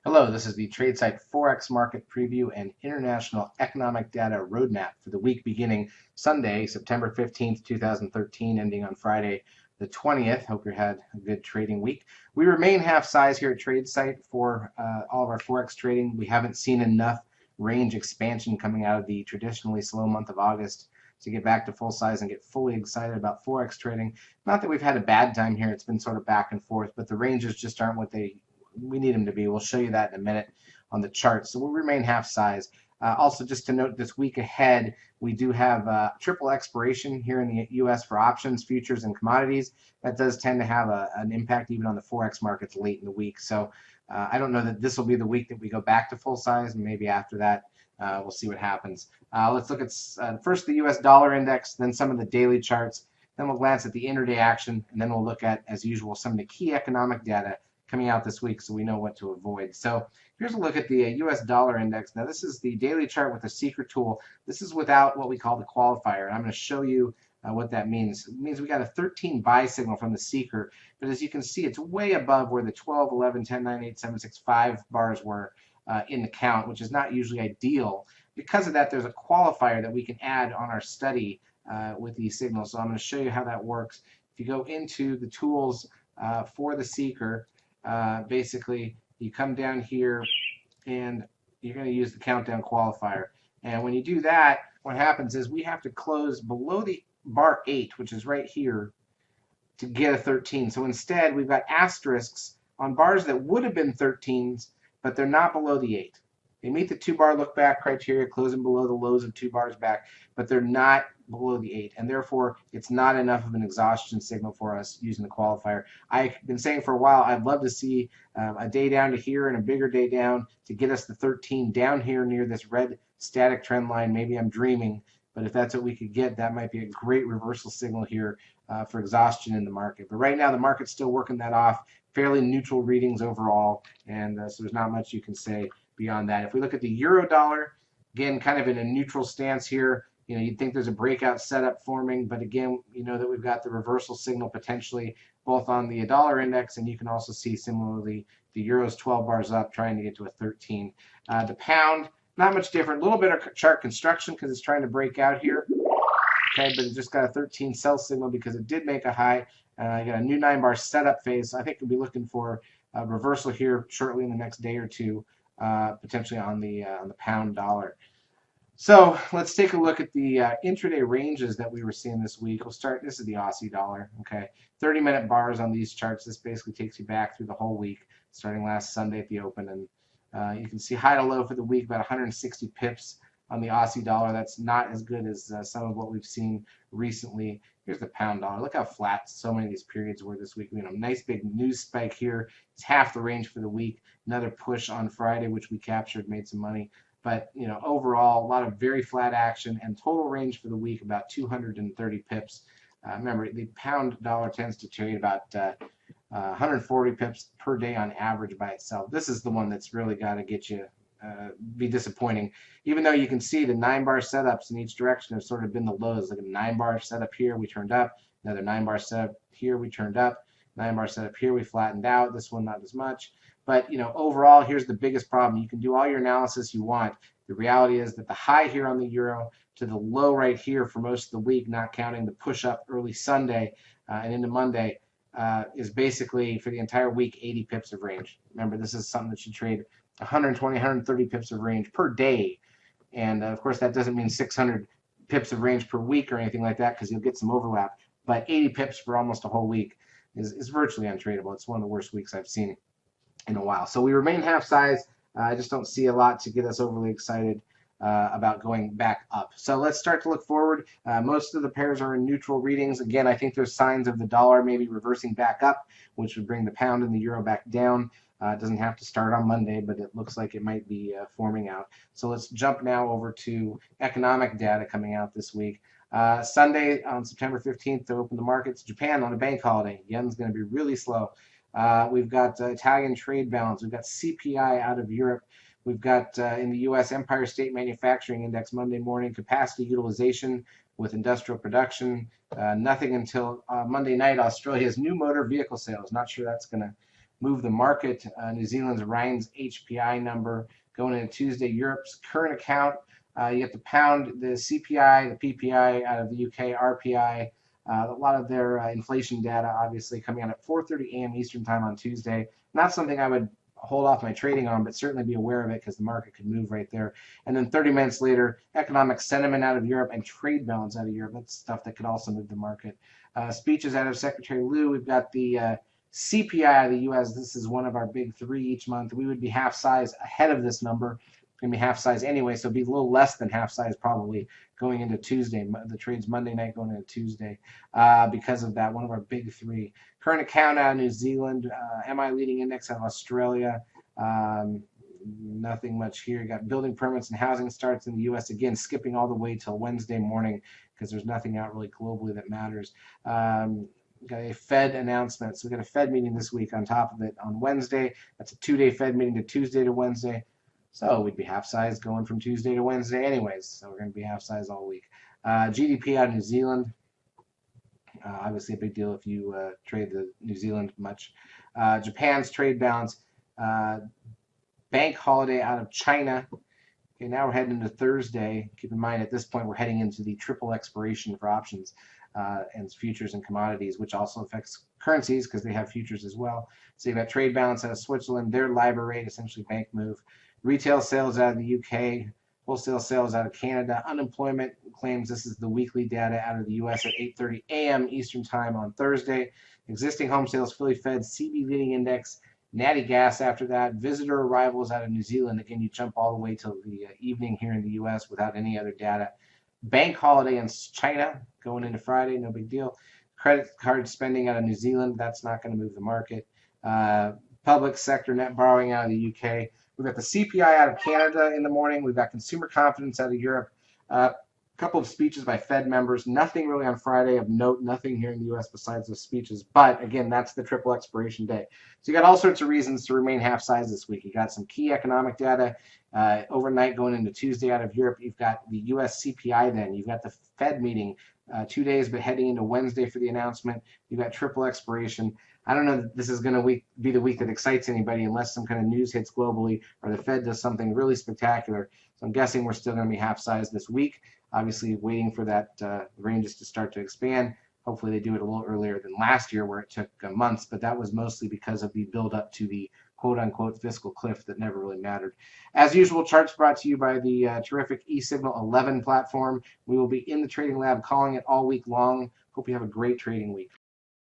Hello, this is the Tradesight Forex Market Preview and International Economic Data Roadmap for the week beginning Sunday, September 15th, 2013, ending on Friday the 20th. Hope you had a good trading week. We remain half size here at Tradesight for all of our Forex trading. We haven't seen enough range expansion coming out of the traditionally slow month of August to get back to full size and get fully excited about Forex trading. Not that we've had a bad time here, it's been sort of back and forth, but the ranges just aren't what we need them to be. We'll show you that in a minute on the chart. So we'll remain half size. Also, just to note, this week ahead, we do have triple expiration here in the U.S. for options, futures, and commodities. That does tend to have an impact even on the Forex markets late in the week. So I don't know that this will be the week that we go back to full size, and maybe after that, we'll see what happens. Let's look at first the U.S. dollar index, then some of the daily charts. Then we'll glance at the intraday action, and then we'll look at, as usual, some of the key economic data coming out this week so we know what to avoid. So here's a look at the US dollar index. Now this is the daily chart with the seeker tool. This is without what we call the qualifier. And I'm going to show you what that means. It means we got a 13 buy signal from the seeker, but as you can see, it's way above where the 12, 11, 10, 9, 8, 7, 6, 5 bars were in the count, which is not usually ideal. Because of that, there's a qualifier that we can add on our study with these signals. So I'm going to show you how that works. If you go into the tools for the seeker, basically you come down here and you're going to use the countdown qualifier, and when you do that, what happens is we have to close below the bar 8, which is right here, to get a 13. So instead we've got asterisks on bars that would have been 13s, but they're not below the 8. They meet the 2-bar look back criteria, closing below the lows of 2 bars back, but they're not below the 8, and therefore it's not enough of an exhaustion signal for us using the qualifier. I've been saying for a while I'd love to see a day down to here and a bigger day down to get us the 13 down here near this red static trend line. Maybe I'm dreaming, but if that's what we could get, that might be a great reversal signal here for exhaustion in the market. But right now the market's still working that off. Fairly neutral readings overall, and so there's not much you can say beyond that. If we look at the euro dollar, again, kind of in a neutral stance here. You'd think there's a breakout setup forming, but again, you know that we've got the reversal signal potentially both on the dollar index, and you can also see similarly the euro's 12 bars up trying to get to a 13. The pound, not much different. A little bit of chart construction because it's trying to break out here. Okay, but it just got a 13 sell signal because it did make a high. I got a new 9-bar setup phase. So I think we'll be looking for a reversal here shortly in the next day or two, potentially on the pound dollar. So let's take a look at the intraday ranges that we were seeing this week. We'll start. This is the Aussie dollar. Okay, 30-minute bars on these charts. This basically takes you back through the whole week, starting last Sunday at the open, and you can see high to low for the week about 160 pips on the Aussie dollar. That's not as good as some of what we've seen recently. Here's the pound dollar. Look how flat so many of these periods were this week. Nice big news spike here. It's half the range for the week. Another push on Friday, which we captured, made some money. But overall, a lot of very flat action, and total range for the week about 230 pips. Remember, the pound dollar tends to trade about 140 pips per day on average by itself. This is the one that's really got to get you be disappointing. Even though you can see the 9-bar setups in each direction have sort of been the lows. Like a 9-bar setup here, we turned up. Another 9-bar setup here, we turned up. 9-bar setup here, we flattened out. This one not as much. But overall, here's the biggest problem. You can do all your analysis you want. The reality is that the high here on the euro to the low right here for most of the week, not counting the push up early Sunday and into Monday, is basically for the entire week 80 pips of range. Remember, this is something that should trade 120, 130 pips of range per day. And of course, that doesn't mean 600 pips of range per week or anything like that, because you'll get some overlap. But 80 pips for almost a whole week is virtually untradeable. It's one of the worst weeks I've seen in a while. So we remain half size. I just don't see a lot to get us overly excited about going back up. So let's start to look forward. Most of the pairs are in neutral readings. Again, I think there's signs of the dollar maybe reversing back up, which would bring the pound and the euro back down. It doesn't have to start on Monday, but it looks like it might be forming out. So let's jump now over to economic data coming out this week. Sunday on September 15th to open the markets. Japan on a bank holiday. Yen's going to be really slow. We've got Italian trade balance. We've got CPI out of Europe. We've got in the U.S. Empire State Manufacturing Index Monday morning, capacity utilization with industrial production. Nothing until Monday night. Australia's new motor vehicle sales. Not sure that's going to move the market. New Zealand's Rhines HPI number going into Tuesday. Europe's current account. You get the pound, the CPI, the PPI out of the UK, RPI. A lot of their inflation data obviously coming out at 4:30 a.m. Eastern time on Tuesday. Not something I would hold off my trading on, but certainly be aware of it because the market could move right there. And then 30 minutes later, economic sentiment out of Europe and trade balance out of Europe. That's stuff that could also move the market. Speeches out of Secretary Liu. We've got the CPI of the U.S. This is one of our big three each month. We would be half size ahead of this number. Going to be half size anyway, so it'd be a little less than half size probably going into Tuesday. The trade's Monday night going into Tuesday because of that, one of our big three. Current account out of New Zealand, MI leading index out of Australia. Nothing much here. You got building permits and housing starts in the U.S. Again, skipping all the way till Wednesday morning because there's nothing out really globally that matters. Got a Fed announcement. So we got a Fed meeting this week on top of it on Wednesday. That's a 2-day Fed meeting to Tuesday to Wednesday. So we'd be half size going from Tuesday to Wednesday anyways. So we're going to be half size all week. GDP out of New Zealand. Obviously a big deal if you trade the New Zealand much. Japan's trade balance. Bank holiday out of China. Okay, now we're heading into Thursday. Keep in mind at this point we're heading into the triple expiration for options and futures and commodities, which also affects currencies because they have futures as well. So you've got trade balance out of Switzerland, their LIBOR rate, essentially bank move. Retail sales out of the UK, wholesale sales out of Canada, unemployment claims. This is the weekly data out of the US at 8:30 a.m. Eastern time on Thursday. Existing home sales fully fed, CB leading index, natty gas after that. Visitor arrivals out of New Zealand. Again, you jump all the way till the evening here in the US without any other data. Bank holiday in China going into Friday, no big deal. Credit card spending out of New Zealand, that's not going to move the market. Public sector net borrowing out of the UK. We've got the CPI out of Canada in the morning. We've got consumer confidence out of Europe. A couple of speeches by Fed members. Nothing really on Friday of note. Nothing here in the U.S. besides those speeches. But again, that's the triple expiration day. So you got all sorts of reasons to remain half size this week. You got some key economic data overnight going into Tuesday out of Europe. You've got the U.S. CPI then. You've got the Fed meeting 2 days, but heading into Wednesday for the announcement. You've got triple expiration. I don't know that this is going to be the week that excites anybody unless some kind of news hits globally or the Fed does something really spectacular. So I'm guessing we're still going to be half size this week. Obviously waiting for that ranges to start to expand. Hopefully they do it a little earlier than last year where it took months, but that was mostly because of the build up to the quote-unquote fiscal cliff that never really mattered. As usual, charts brought to you by the terrific eSignal 11 platform. We will be in the trading lab calling it all week long. Hope you have a great trading week.